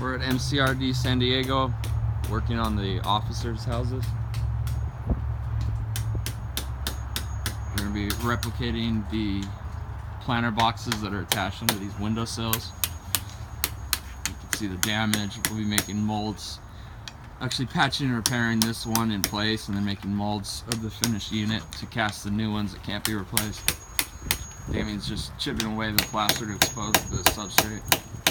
We're at MCRD San Diego, working on the officers' houses. We're going to be replicating the planter boxes that are attached into these windowsills. You can see the damage. We'll be making molds, actually patching and repairing this one in place, and then making molds of the finished unit to cast the new ones that can't be replaced. Damien's just chipping away the plaster to expose the substrate.